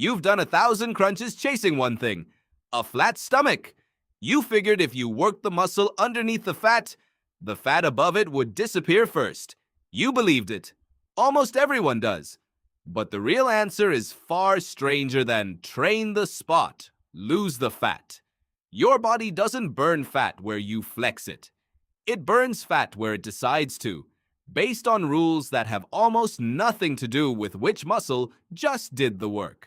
You've done 1,000 crunches chasing one thing, a flat stomach. You figured if you worked the muscle underneath the fat above it would disappear first. You believed it. Almost everyone does. But the real answer is far stranger than train the spot, lose the fat. Your body doesn't burn fat where you flex it. It burns fat where it decides to, based on rules that have almost nothing to do with which muscle just did the work.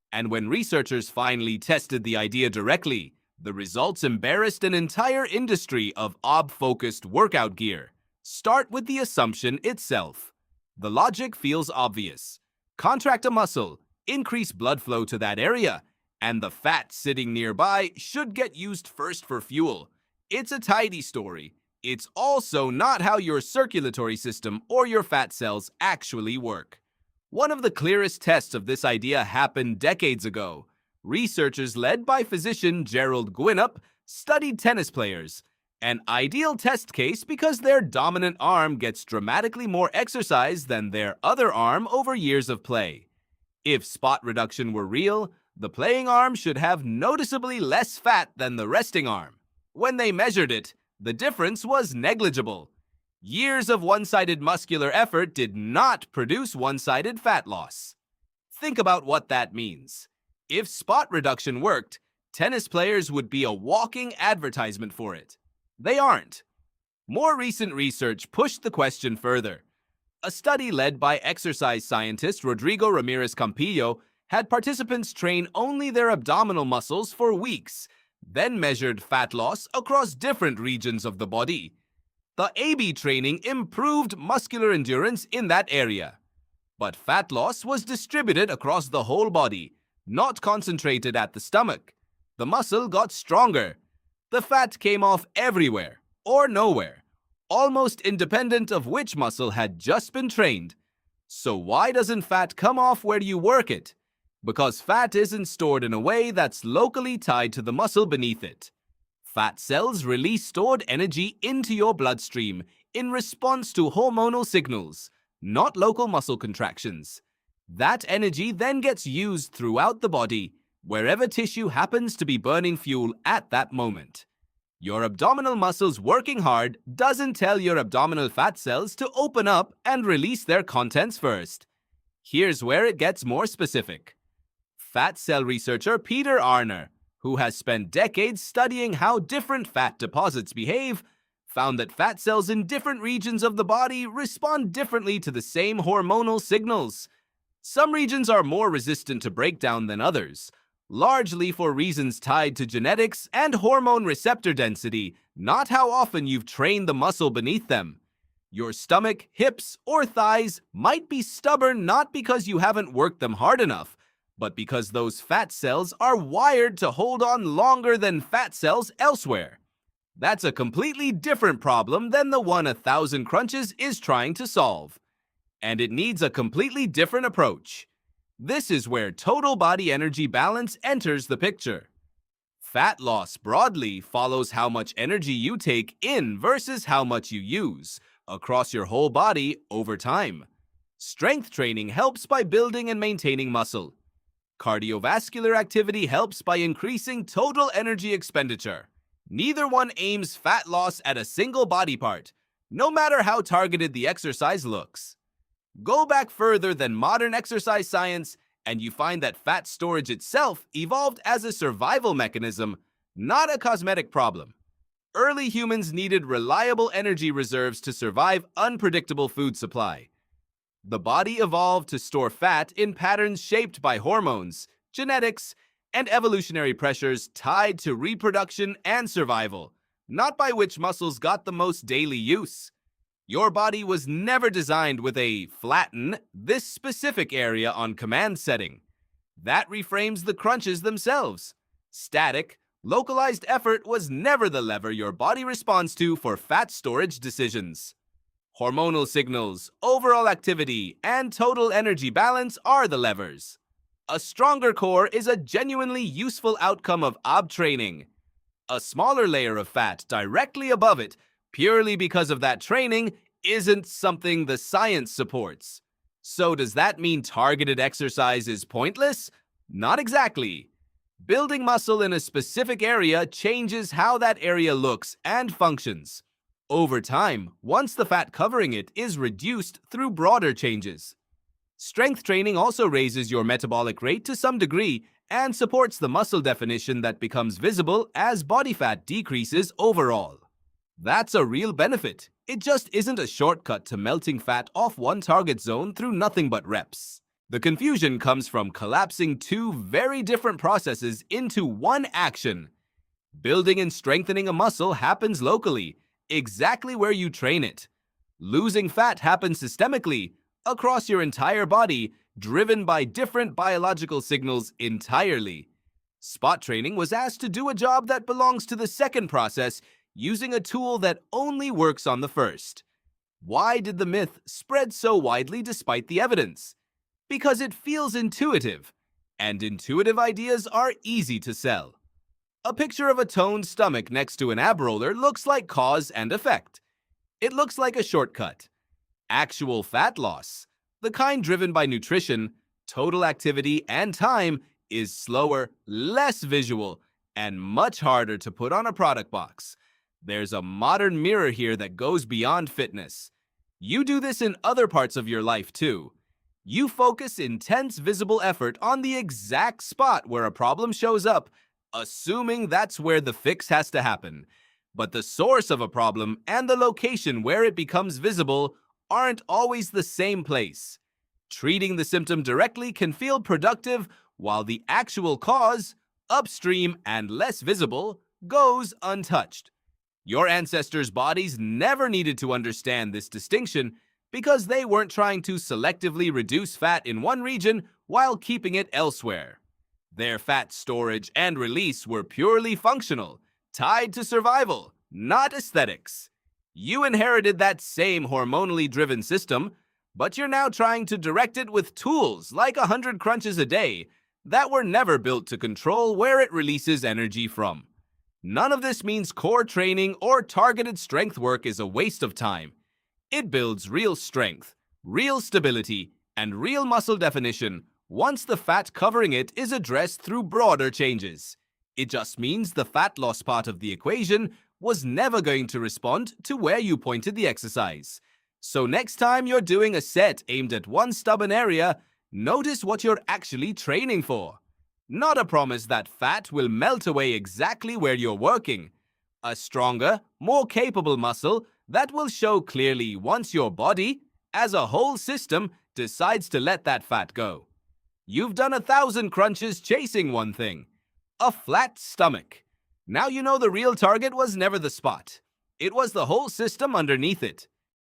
And when researchers finally tested the idea directly, the results embarrassed an entire industry of ob-focused workout gear. Start with the assumption itself. The logic feels obvious. Contract a muscle, increase blood flow to that area, and the fat sitting nearby should get used first for fuel. It's a tidy story. It's also not how your circulatory system or your fat cells actually work. One of the clearest tests of this idea happened decades ago. Researchers led by physician Gerald Gwinnett studied tennis players, an ideal test case because their dominant arm gets dramatically more exercise than their other arm over years of play. If spot reduction were real, the playing arm should have noticeably less fat than the resting arm. When they measured it, the difference was negligible. Years of one-sided muscular effort did not produce one-sided fat loss. Think about what that means. If spot reduction worked, tennis players would be a walking advertisement for it. They aren't. More recent research pushed the question further. A study led by exercise scientist Rodrigo Ramirez Campillo had participants train only their abdominal muscles for weeks, then measured fat loss across different regions of the body. The AB training improved muscular endurance in that area. But fat loss was distributed across the whole body, not concentrated at the stomach. The muscle got stronger. The fat came off everywhere, or nowhere, almost independent of which muscle had just been trained. So why doesn't fat come off where you work it? Because fat isn't stored in a way that's locally tied to the muscle beneath it. Fat cells release stored energy into your bloodstream in response to hormonal signals, not local muscle contractions. That energy then gets used throughout the body, wherever tissue happens to be burning fuel at that moment. Your abdominal muscles working hard doesn't tell your abdominal fat cells to open up and release their contents first. Here's where it gets more specific. Fat cell researcher Peter Arner, who has spent decades studying how different fat deposits behave, found that fat cells in different regions of the body respond differently to the same hormonal signals. Some regions are more resistant to breakdown than others, largely for reasons tied to genetics and hormone receptor density, not how often you've trained the muscle beneath them. Your stomach, hips, or thighs might be stubborn not because you haven't worked them hard enough, but because those fat cells are wired to hold on longer than fat cells elsewhere. That's a completely different problem than the one 1,000 crunches is trying to solve. And it needs a completely different approach. This is where total body energy balance enters the picture. Fat loss broadly follows how much energy you take in versus how much you use across your whole body over time. Strength training helps by building and maintaining muscle. Cardiovascular activity helps by increasing total energy expenditure. Neither one aims fat loss at a single body part, no matter how targeted the exercise looks. Go back further than modern exercise science, and you find that fat storage itself evolved as a survival mechanism, not a cosmetic problem. Early humans needed reliable energy reserves to survive unpredictable food supply. The body evolved to store fat in patterns shaped by hormones, genetics, and evolutionary pressures tied to reproduction and survival, not by which muscles got the most daily use. Your body was never designed with a flatten this specific area on command setting. That reframes the crunches themselves. Static, localized effort was never the lever your body responds to for fat storage decisions. Hormonal signals, overall activity, and total energy balance are the levers. A stronger core is a genuinely useful outcome of ob training. A smaller layer of fat directly above it, purely because of that training, isn't something the science supports. So does that mean targeted exercise is pointless? Not exactly. Building muscle in a specific area changes how that area looks and functions. Over time, once the fat covering it is reduced through broader changes. Strength training also raises your metabolic rate to some degree and supports the muscle definition that becomes visible as body fat decreases overall. That's a real benefit. It just isn't a shortcut to melting fat off one target zone through nothing but reps. The confusion comes from collapsing two very different processes into one action. Building and strengthening a muscle happens locally, exactly where you train it. Losing fat happens systemically, across your entire body, driven by different biological signals entirely. Spot training was asked to do a job that belongs to the second process, using a tool that only works on the first. Why did the myth spread so widely despite the evidence? Because it feels intuitive, and intuitive ideas are easy to sell. A picture of a toned stomach next to an ab roller looks like cause and effect. It looks like a shortcut. Actual fat loss, the kind driven by nutrition, total activity, and time, is slower, less visual, and much harder to put on a product box. There's a modern mirror here that goes beyond fitness. You do this in other parts of your life too. You focus intense visible effort on the exact spot where a problem shows up, assuming that's where the fix has to happen. But the source of a problem and the location where it becomes visible aren't always the same place. Treating the symptom directly can feel productive, while the actual cause, upstream and less visible, goes untouched. Your ancestors' bodies never needed to understand this distinction because they weren't trying to selectively reduce fat in one region while keeping it elsewhere. Their fat storage and release were purely functional, tied to survival, not aesthetics. You inherited that same hormonally driven system, but you're now trying to direct it with tools like 100 crunches a day that were never built to control where it releases energy from. None of this means core training or targeted strength work is a waste of time. It builds real strength, real stability, and real muscle definition once the fat covering it is addressed through broader changes. It just means the fat loss part of the equation was never going to respond to where you pointed the exercise. So next time you're doing a set aimed at one stubborn area, notice what you're actually training for. Not a promise that fat will melt away exactly where you're working. A stronger, more capable muscle that will show clearly once your body, as a whole system, decides to let that fat go. You've done 1,000 crunches chasing one thing: a flat stomach. Now you know the real target was never the spot. It was the whole system underneath it.